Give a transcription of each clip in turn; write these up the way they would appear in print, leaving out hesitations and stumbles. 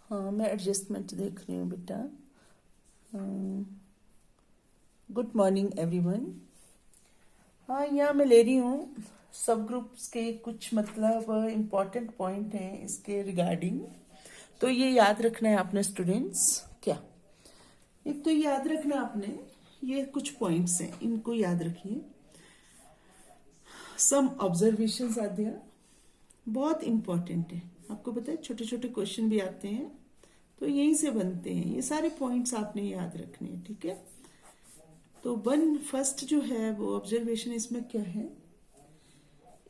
हाँ, मैं एडजस्टमेंट देख रही हूँ बेटा। Good morning everyone. हाँ, यहाँ मैं ले रही हूँ सब ग्रुप्स के कुछ मतलब इम्पोर्टेंट पॉइंट हैं इसके रिगार्डिंग। तो ये याद रखना है आपने स्टूडेंट्स। क्या एक तो याद रखना आपने, ये कुछ पॉइंट्स हैं, इनको याद रखिए। सम ऑब्जर्वेशंस आर देयर, बहुत इंपॉर्टेंट है। आपको पता है छोटे छोटे क्वेश्चन भी आते हैं तो यहीं से बनते हैं। ये सारे पॉइंट्स आपने याद रखने हैं, ठीक है। तो फर्स्ट जो है वो ऑब्जर्वेशन इसमें क्या है,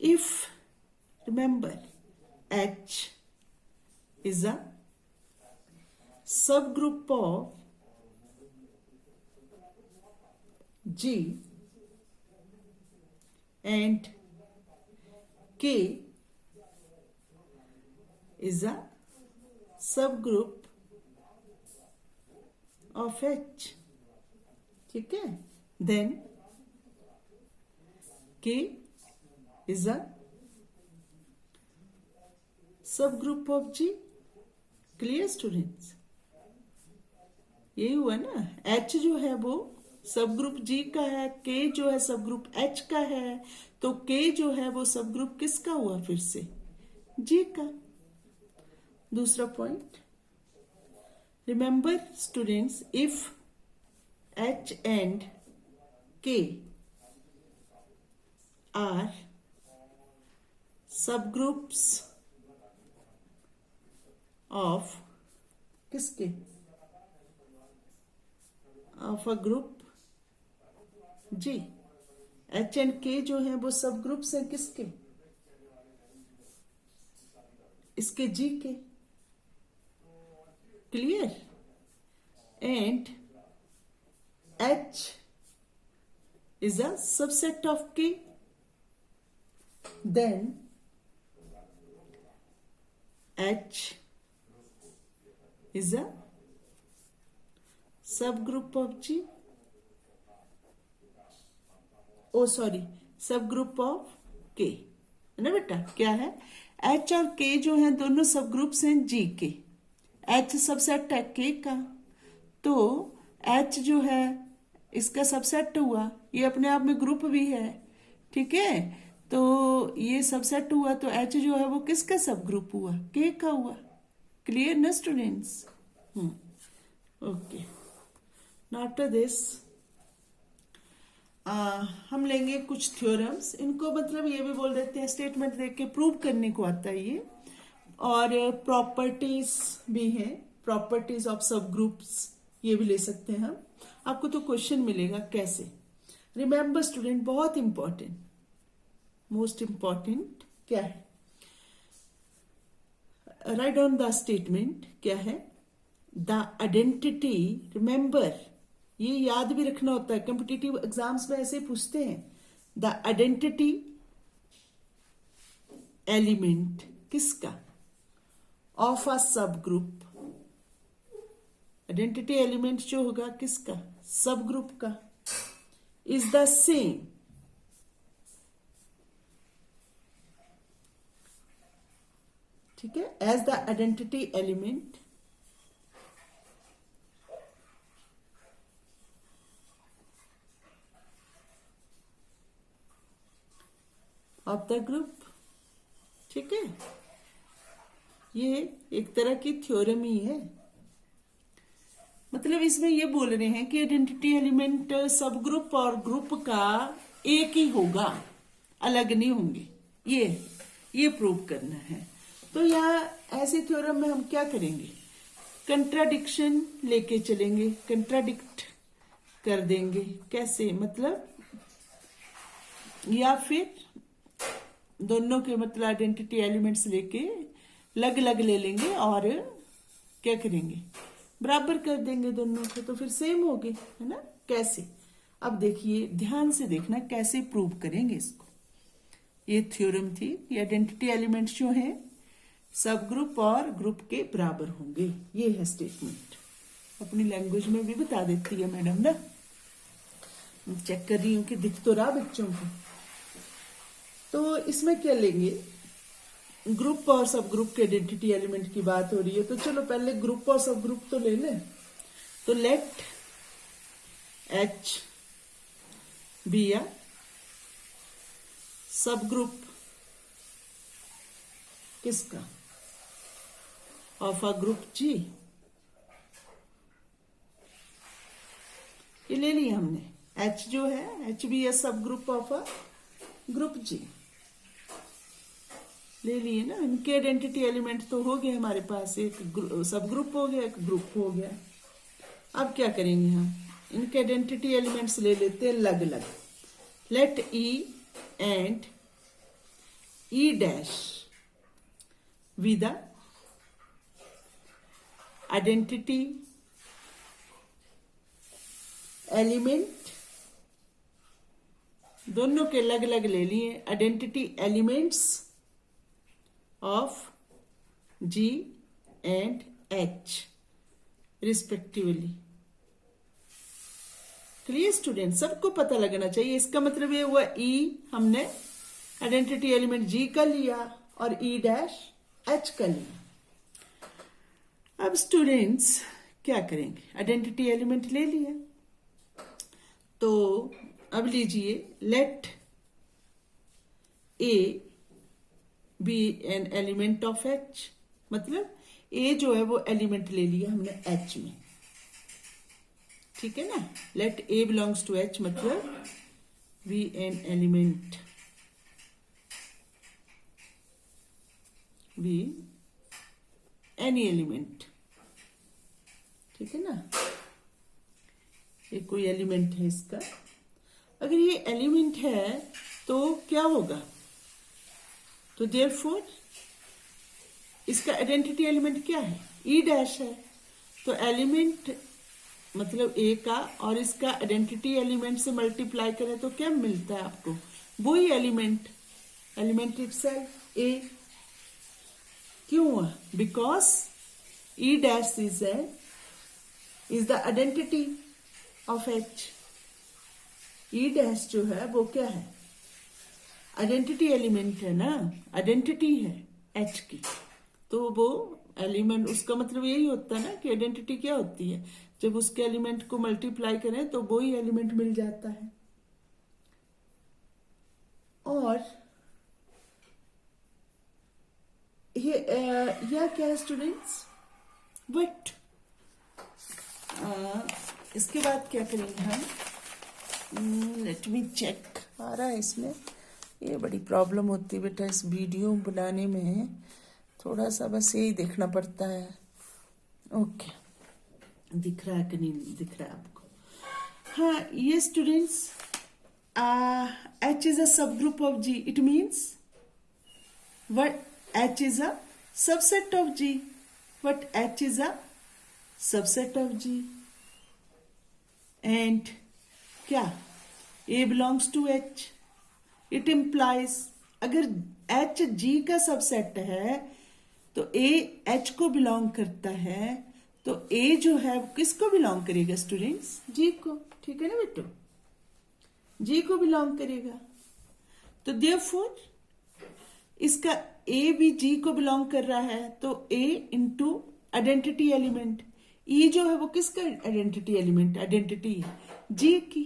if remember H is a subgroup of G and के is a subgroup of H, ठीक है। Then K is a subgroup of G. Clear students? यही हुआ ना, H जो है वो सब ग्रुप G का है, K जो है सब ग्रुप H का है, तो K जो है वो सब ग्रुप किसका हुआ फिर से, G का। दूसरा point, remember students, if H and K are subgroups of किसके, of a group G। H and K जो है वो सब ग्रुप्स हैं किसके, इसके G के। Clear? And H is a subset of K. Then H is a subgroup of G. Oh sorry, subgroup of K है ना बेटा। क्या है, H और K जो हैं दोनों सब ग्रुप्स हैं G के। H सबसेट है K का, तो H जो है इसका सबसेट हुआ, ये अपने आप में ग्रुप भी है, ठीक है। तो ये सबसेट हुआ तो H जो है वो किसका सब ग्रुप हुआ, K का हुआ। क्लियर ना स्टूडेंट्स? ओके, आफ्टर दिस हम लेंगे कुछ थ्योरम्स। इनको मतलब ये भी बोल देते हैं, स्टेटमेंट देख के प्रूव करने को आता है ये। और प्रॉपर्टीज भी हैं, प्रॉपर्टीज ऑफ सब ग्रुप्स, ये भी ले सकते हैं हम। आपको तो क्वेश्चन मिलेगा कैसे। रिमेंबर स्टूडेंट, बहुत इंपॉर्टेंट, मोस्ट इंपॉर्टेंट क्या है, राइट ऑन द स्टेटमेंट क्या है, द आइडेंटिटी। रिमेंबर, ये याद भी रखना होता है, कॉम्पिटिटिव एग्जाम्स में ऐसे पूछते हैं। द आइडेंटिटी एलिमेंट किसका, ऑफ अ सब ग्रुप। आइडेंटिटी एलिमेंट जो होगा किसका, सब ग्रुप का, इज द सेम ठीक है, as the identity element of the group, ठीक है। ये एक तरह की थ्योरम ही है। मतलब इसमें ये बोल रहे हैं कि आइडेंटिटी एलिमेंट सब ग्रुप और ग्रुप का एक ही होगा, अलग नहीं होंगे, ये प्रूव करना है। तो यहाँ ऐसी थ्योरम में हम क्या करेंगे, कंट्राडिक्शन लेके चलेंगे, कंट्राडिक्ट कर देंगे। कैसे मतलब, या फिर दोनों के मतलब आइडेंटिटी एलिमेंट्स लेके अलग अलग ले लेंगे और क्या करेंगे, बराबर कर देंगे दोनों को, तो फिर सेम हो गए, है ना। कैसे, अब देखिए ध्यान से देखना कैसे प्रूव करेंगे इसको। ये थ्योरम थी, ये आइडेंटिटी एलिमेंट्स जो हैं सब ग्रुप और ग्रुप के बराबर होंगे, ये है स्टेटमेंट। अपनी लैंग्वेज में भी बता देती है मैडम ना, चेक कर रही हूं कि दिख तो रहा बच्चों को। तो इसमें क्या लेंगे, ग्रुप और सब ग्रुप के आइडेंटिटी एलिमेंट की बात हो रही है, तो चलो पहले ग्रुप और सब ग्रुप तो ले लें। तो लेट एच बी अ सब ग्रुप किसका? ऑफ अ ग्रुप जी। ये ले लिया हमने, एच जो है एच बी ए सब ग्रुप ऑफ अ ग्रुप जी, ले लिए ना। इनके आइडेंटिटी एलिमेंट तो हो गए हमारे पास, एक सब ग्रुप हो गया, एक ग्रुप हो गया। अब क्या करेंगे हम, इनके आइडेंटिटी एलिमेंट्स ले लेते हैं अलग अलग। Let e and e dash with the identity element, दोनों के अलग अलग ले लिए identity elements of G and H respectively. Clear student, सबको पता लगना चाहिए। इसका मतलब ये हुआ ई हमने आइडेंटिटी एलिमेंट जी का लिया और ई डैश एच का लिया। अब स्टूडेंट्स क्या करेंगे, आइडेंटिटी एलिमेंट ले लिया, तो अब लीजिए let a b an element of H, मतलब ए जो है वो एलिमेंट ले लिया हमने एच में, ठीक है ना। Let A belongs to H मतलब we an element we any element, ठीक है ना। ये कोई एलिमेंट है इसका, अगर ये एलिमेंट है तो क्या होगा, तो देयरफॉर इसका आइडेंटिटी एलिमेंट क्या है, ई डैश है। तो एलिमेंट मतलब ए का और इसका आइडेंटिटी एलिमेंट से मल्टीप्लाई करें तो क्या मिलता है आपको, वही एलिमेंट, एलिमेंट इटसेल्फ ए। क्यों हुआ, because E dash is the identity of H. E dash जो है वो क्या है, आइडेंटिटी एलिमेंट है ना, आइडेंटिटी है एच की, तो वो एलिमेंट, उसका मतलब यही होता है ना कि आइडेंटिटी क्या होती है, जब उसके एलिमेंट को मल्टीप्लाई करें तो वो ही एलिमेंट मिल जाता है। और ये यह क्या है स्टूडेंट्स, बट इसके बाद क्या करेंगे हम, लेट मी चेक, आ रहा है इसमें, ये बड़ी प्रॉब्लम होती है बेटा इस वीडियो बनाने में, थोड़ा सा बस यही देखना पड़ता है। ओके, दिख रहा है कि नहीं दिख रहा है आपको? हाँ, ये students H is a subgroup of G, it means what h is a subset of g, what h is a subset of g, and क्या a belongs to h, it implies अगर h g का subset है तो a h को belong करता है, तो a जो है किसको बिलोंग करेगा स्टूडेंट्स, g को, ठीक है ना बेटो, g को बिलोंग करेगा। तो देयरफॉर इसका ए भी जी को बिलोंग कर रहा है, तो ए इंटू आइडेंटिटी एलिमेंट, ई जो है वो किसका आइडेंटिटी एलिमेंट, आइडेंटिटी है जी की।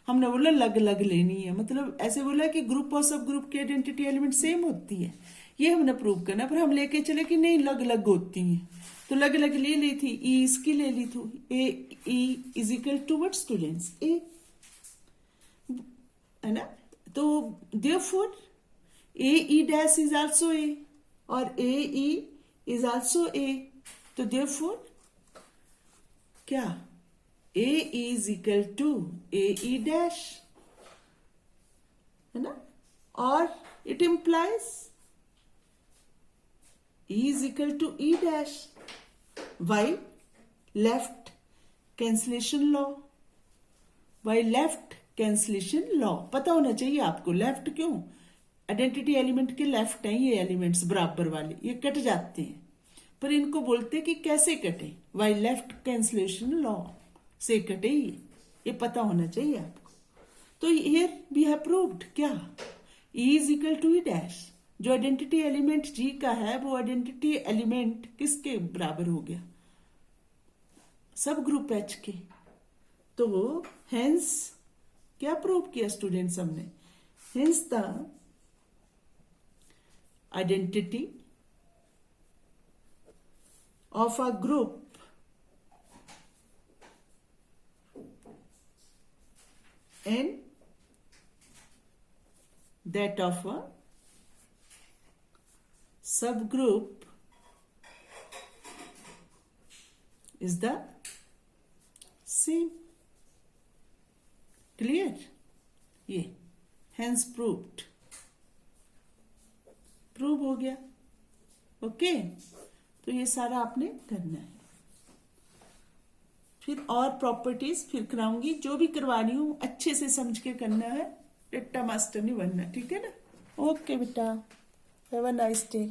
हमने बोला अलग अलग लेनी है, मतलब ऐसे बोला कि ग्रुप और सब ग्रुप की आइडेंटिटी एलिमेंट सेम होती है, ये हमने प्रूव करना, पर हम लेके चले कि नहीं अलग अलग होती हैं, तो अलग अलग ले ली थी, ई इसकी ले ली थी, A E is equal to what students, A, है ना। तो therefore A E dash is also A और A E is also A, तो देयरफॉर क्या A is equal to A E dash, है ना, और it implies E is equal to E dash. Why, left cancellation law, why left cancellation law पता होना चाहिए आपको। लेफ्ट क्यों, आइडेंटिटी एलिमेंट के लेफ्ट हैं ये एलिमेंट्स बराबर वाले, ये कट जाते हैं, पर इनको बोलते हैं कि कैसे कटे, वाई लेफ्ट कैंसलेशन लॉ से कटे, ये पता होना चाहिए आपको। तो हियर वी हैव प्रूव्ड क्या, e is equal to E dash, जो आइडेंटिटी एलिमेंट जी का है वो आइडेंटिटी एलिमेंट किसके बराबर हो गया, सब ग्रुप एच के। तो हेंस क्या प्रूव किया स्टूडेंट्स हमने, hence the identity of a group and that of a subgroup is the same. Clear? ये hence proved, प्रूव हो गया। ओके तो ये सारा आपने करना है। फिर और प्रॉपर्टीज फिर कराऊंगी, जो भी करवानी हूं अच्छे से समझ के करना है, रट्टा मास्टर नहीं बनना, ठीक है ना। ओके बेटा, हैव अ नाइस डे।